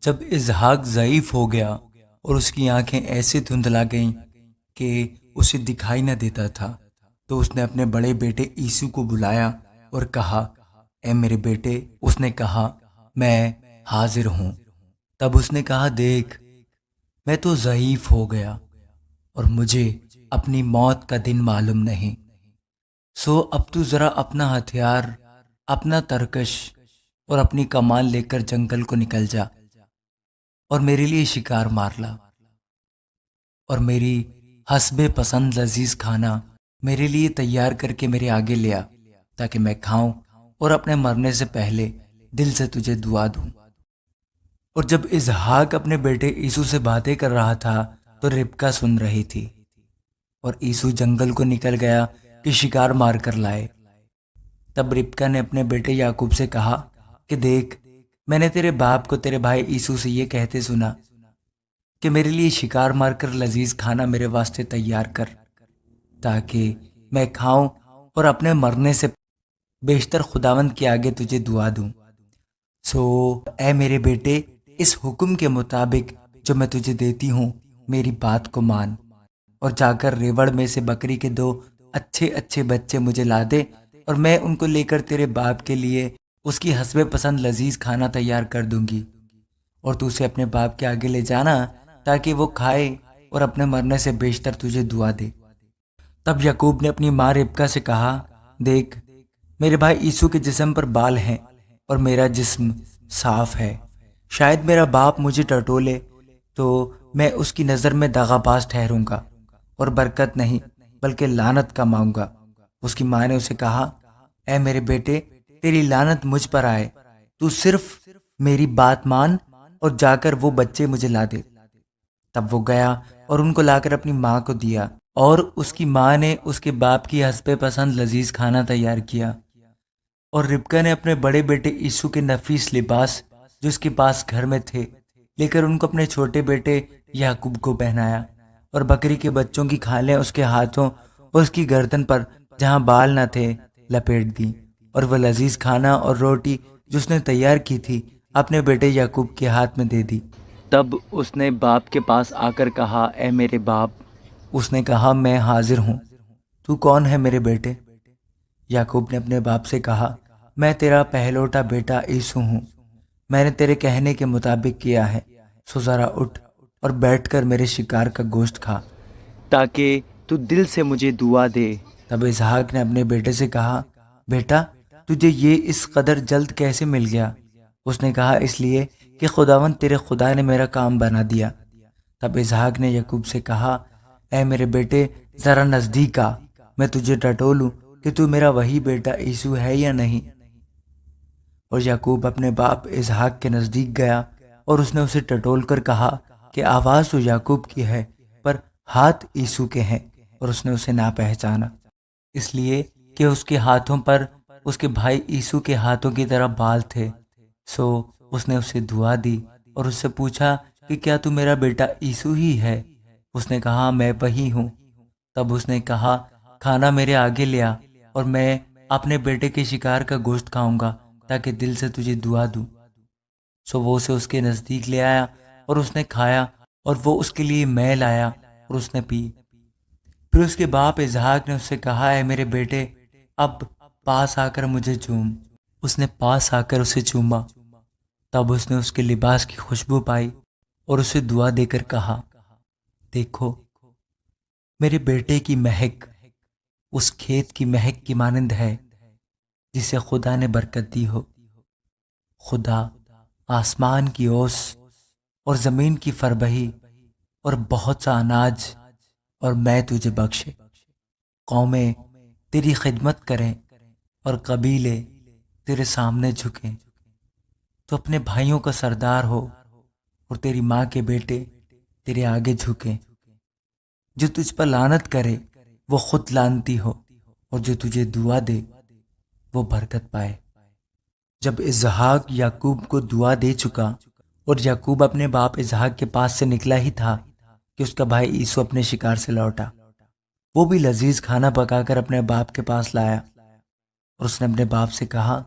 جب اسحاق ضعیف ہو گیا اور اس کی آنکھیں ایسے دھندلا گئیں کہ اسے دکھائی نہ دیتا تھا، تو اس نے اپنے بڑے بیٹے عیسو کو بلایا اور کہا، اے میرے بیٹے۔ اس نے کہا، میں حاضر ہوں۔ تب اس نے کہا، دیکھ، میں تو ضعیف ہو گیا اور مجھے اپنی موت کا دن معلوم نہیں، سو اب تو ذرا اپنا ہتھیار، اپنا ترکش اور اپنی کمان لے کر جنگل کو نکل جا اور میرے لیے شکار مار لا، اور میری حسب پسند لذیذ کھانا میرے لیے تیار کر کے میرے آگے لیا، تاکہ میں کھاؤں اور اپنے مرنے سے پہلے دل سے تجھے دعا دوں۔ اور جب اسحاق اپنے بیٹے عیسو سے باتیں کر رہا تھا تو ربکا سن رہی تھی، اور عیسو جنگل کو نکل گیا کہ شکار مار کر لائے۔ تب ربکا نے اپنے بیٹے یعقوب سے کہا کہ دیکھ، میں نے تیرے باپ کو تیرے بھائی عیسو سے یہ کہتے سنا کہ میرے لیے شکار مار کر لذیذ کھانا میرے واسطے تیار کر، تاکہ میں کھاؤں اور اپنے مرنے سے بیشتر خداوند کے آگے تجھے دعا دوں۔ سو اے میرے بیٹے، اس حکم کے مطابق جو میں تجھے دیتی ہوں، میری بات کو مان، اور جا کر ریوڑ میں سے بکری کے 2 اچھے اچھے بچے مجھے لا دے، اور میں ان کو لے کر تیرے باپ کے لیے اس کی حسب پسند لذیذ کھانا تیار کر دوں گی، اور تو اسے اپنے باپ کے آگے لے جانا تاکہ وہ کھائے اور اپنے مرنے سے بیشتر تجھے دعا دے۔ تب یعقوب نے اپنی ماں ربکا سے کہا، دیکھ، میرے بھائی عیسو کے جسم پر بال ہیں اور میرا جسم صاف ہے، شاید میرا باپ مجھے ٹٹولے تو میں اس کی نظر میں دغا باز ٹھہروں گا اور برکت نہیں بلکہ لعنت کماؤں گا۔ اس کی ماں نے اسے کہا، اے میرے بیٹے، تیری لعنت مجھ پر آئے، تو صرف میری بات مان اور جا کر وہ بچے مجھے لا دے۔ تب وہ گیا اور ان کو لا کر اپنی ماں کو دیا، اور اس کی ماں نے اس کے باپ کی حسب پسند لذیذ کھانا تیار کیا، اور ربکا نے اپنے بڑے بیٹے عیسو کے نفیس لباس جو اس کے پاس گھر میں تھے لے کر ان کو اپنے چھوٹے بیٹے یعقوب کو پہنایا، اور بکری کے بچوں کی کھالیں اس کے ہاتھوں اور اس کی گردن پر جہاں بال نہ تھے لپیٹ دی، اور وہ لذیذ کھانا اور روٹی جو اس نے تیار کی تھی اپنے بیٹے یعقوب کے ہاتھ میں دے دی۔ تب اس نے باپ کے پاس آ کر کہا، اے میرے باپ۔ اس نے کہا، میں حاضر ہوں، تو کون ہے میرے بیٹے؟ یعقوب نے اپنے باپ سے کہا، میں تیرا پہلوٹا بیٹا عیسو ہوں، میں نے تیرے کہنے کے مطابق کیا ہے، سو ذرا اٹھ اور بیٹھ کر میرے شکار کا گوشت کھا، تاکہ تو دل سے مجھے دعا دے۔ تب اسحاق نے اپنے بیٹے سے کہا، بیٹا، تجھے یہ اس قدر جلد کیسے مل گیا؟ اس نے کہا، اس لیے کہ خداوند تیرے خدا نے میرا کام بنا دیا۔ تب اسحاق نے یعقوب سے کہا، اے میرے بیٹے، ذرا نزدیک آ، میں تجھے ٹٹولوں کہ تو میرا وہی بیٹا عیسو ہے یا نہیں۔ اور یعقوب اپنے باپ اسحاق کے نزدیک گیا، اور اس نے اسے ٹٹول کر کہا کہ آواز تو یعقوب کی ہے پر ہاتھ عیسو کے ہیں، اور اس نے اسے نہ پہچانا، اس لیے کہ اس کے ہاتھوں پر اس کے بھائی عیسو کے ہاتھوں کی طرح بال تھے۔ سو اس نے اسے دعا دی اور اس سے پوچھا کہ کیا تو میرا بیٹا عیسو ہی ہے؟ اس نے کہا، میں وہی ہوں۔ تب اس نے کہا، کھانا میرے آگے لیا اور میں اپنے بیٹے کے شکار کا گوشت کھاؤں گا تاکہ دل سے تجھے دعا دوں۔ سو وہ اسے اس کے نزدیک لے آیا اور اس نے کھایا، اور وہ اس کے لیے مے لایا اور اس نے پی۔ پھر اس کے باپ اسحاق نے اس سے کہا، اے میرے بیٹے، اب پاس آ کر مجھے چوم۔ اس نے پاس آ کر اسے چوما۔ تب اس نے اس کے لباس کی خوشبو پائی اور اسے دعا دے کر کہا، دیکھو، میرے بیٹے کی مہک اس کھیت کی مہک کی مانند ہے جسے خدا نے برکت دی ہو۔ خدا آسمان کی اوس اور زمین کی فربہی اور بہت سا اناج اور میں تجھے بخشے۔ قومیں تیری خدمت کریں اور قبیلے تیرے سامنے جھکیں۔ تو اپنے بھائیوں کا سردار ہو اور تیری ماں کے بیٹے تیرے آگے جھکیں۔ جو تجھ پر لعنت کرے وہ خود لعنتی ہو، اور جو تجھے دعا دے وہ برکت پائے۔ جب اسحاق یعقوب کو دعا دے چکا اور یعقوب اپنے باپ اسحاق کے پاس سے نکلا ہی تھا کہ اس کا بھائی عیسو اپنے شکار سے لوٹا۔ وہ بھی لذیذ کھانا پکا کر اپنے باپ کے پاس لایا، اور اس نے اپنے باپ سے کہا،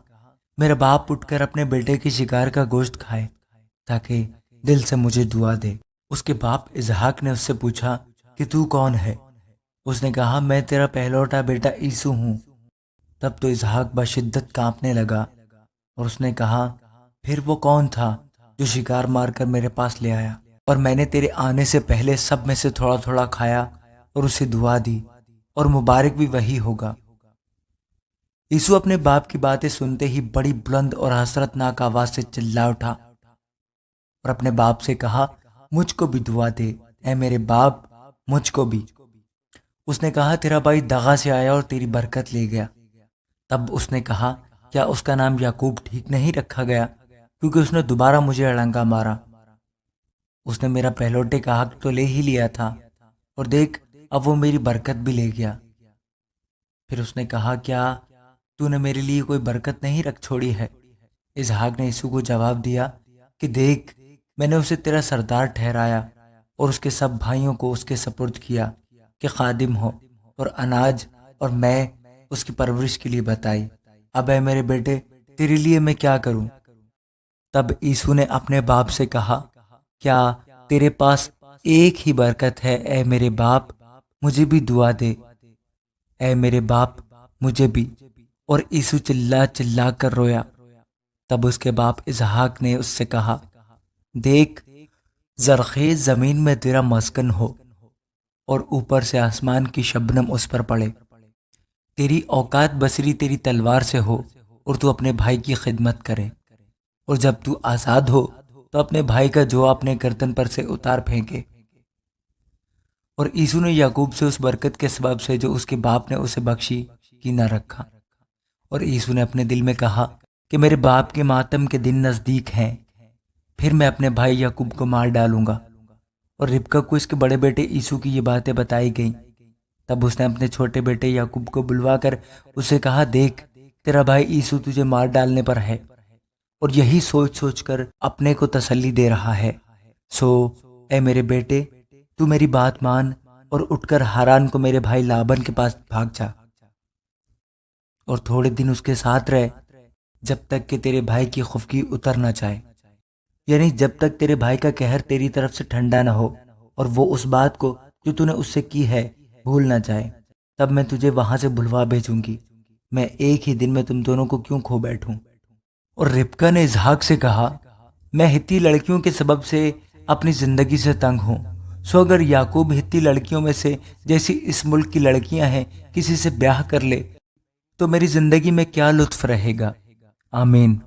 میرا باپ اٹھ کر اپنے بیٹے کے شکار کا گوشت کھائے، تاکہ دل سے مجھے دعا دے۔ اس کے باپ اسحاق نے اس سے پوچھا کہ تو کون ہے؟ اس نے کہا میں تیرا پہلوٹا بیٹا عیسو ہوں۔ تب تو اسحاق بشدت کانپنے لگا اور اس نے کہا پھر وہ کون تھا جو شکار مار کر میرے پاس لے آیا، اور میں نے تیرے آنے سے پہلے سب میں سے تھوڑا تھوڑا کھایا اور اسے دعا دی، اور مبارک بھی وہی ہوگا۔ عیسو اپنے باپ کی باتیں سنتے ہی بڑی بلند اور حسرت ناک آواز سے چلا اٹھا اور اپنے باپ سے کہا مجھ کو بھی دعا دے، اے میرے باپ، مجھ کو بھی۔ اس نے کہا تیرا بھائی دغا سے آیا اور تیری برکت لے گیا۔ تب اس نے کہا کیا اس کا نام یعقوب ٹھیک نہیں رکھا گیا، کیونکہ اس نے دوبارہ مجھے اڑنگا مارا۔ اس نے میرا پہلوٹے کا حق تو لے ہی لیا تھا، اور دیکھ اب وہ میری برکت بھی لے گیا۔ پھر اس نے کہا کیا تو نے میرے لیے کوئی برکت نہیں رکھ چھوڑی ہے؟ اسحاق نے عیسو کو جواب دیا کہ دیکھ میں نے اسے تیرا سردار ٹھہرایا اور اس کے سب بھائیوں کو اس کے سپرد کیا کہ خادم ہو، اور اناج اور میں اس کی پرورش کے لیے بتائی۔ اب اے میرے بیٹے تیرے لیے میں کیا کروں؟ تب عیسو نے اپنے باپ سے کہا کیا تیرے پاس ایک ہی برکت ہے؟ اے میرے باپ مجھے بھی دعا دے، اے میرے باپ مجھے بھی۔ اور عیسو چلا چلا کر رویا۔ تب اس کے باپ اسحاق نے اس سے کہا دیکھ زرخیز زمین میں تیرا مسکن ہو، اور اوپر سے آسمان کی شبنم اس پر پڑے۔ تیری اوقات بصری تیری تلوار سے ہو، اور تو اپنے بھائی کی خدمت کرے، اور جب تو آزاد ہو تو اپنے بھائی کا جو اپنے گردن پر سے اتار پھینکے۔ اور عیسو نے یعقوب سے اس برکت کے سبب سے جو اس کے باپ نے اسے بخشی کی نہ رکھا۔ اور عیسو نے اپنے دل میں کہا کہ میرے باپ کے ماتم کے دن نزدیک ہیں، پھر میں اپنے بھائی یعقوب کو مار ڈالوں گا۔ اور ربکہ کو اس کے بڑے بیٹے عیسو کی یہ باتیں بتائی گئیں۔ تب اس نے اپنے چھوٹے بیٹے یعقوب کو بلوا کر اسے کہا دیکھ تیرا بھائی عیسو تجھے مار ڈالنے پر ہے، اور یہی سوچ سوچ کر اپنے کو تسلی دے رہا ہے۔ سو اے میرے بیٹے تو میری بات مان اور اٹھ کر ہاران کو میرے بھائی لابن کے پاس بھاگ جا، اور تھوڑے دن اس کے ساتھ رہ، جب تک کہ تیرے بھائی کی خفگی اتر نہ جائے، یعنی جب تک تیرے بھائی کا قہر تیری طرف سے ٹھنڈا نہ ہو، اور وہ اس بات کو جو تو نے اس سے کی ہے بھول نہ جائے۔ تب میں تجھے وہاں سے بلوا بھیجوں گی۔ میں ایک ہی دن میں تم دونوں کو کیوں کھو بیٹھوں؟ اور ربکہ نے اسحاق سے کہا میں ہتی لڑکیوں کے سبب سے اپنی زندگی سے تنگ ہوں، سو اگر یعقوب ہتی لڑکیوں میں سے جیسی اس ملک کی لڑکیاں ہیں کسی سے بیاہ کر لے تو میری زندگی میں کیا لطف رہے گا؟ آمین۔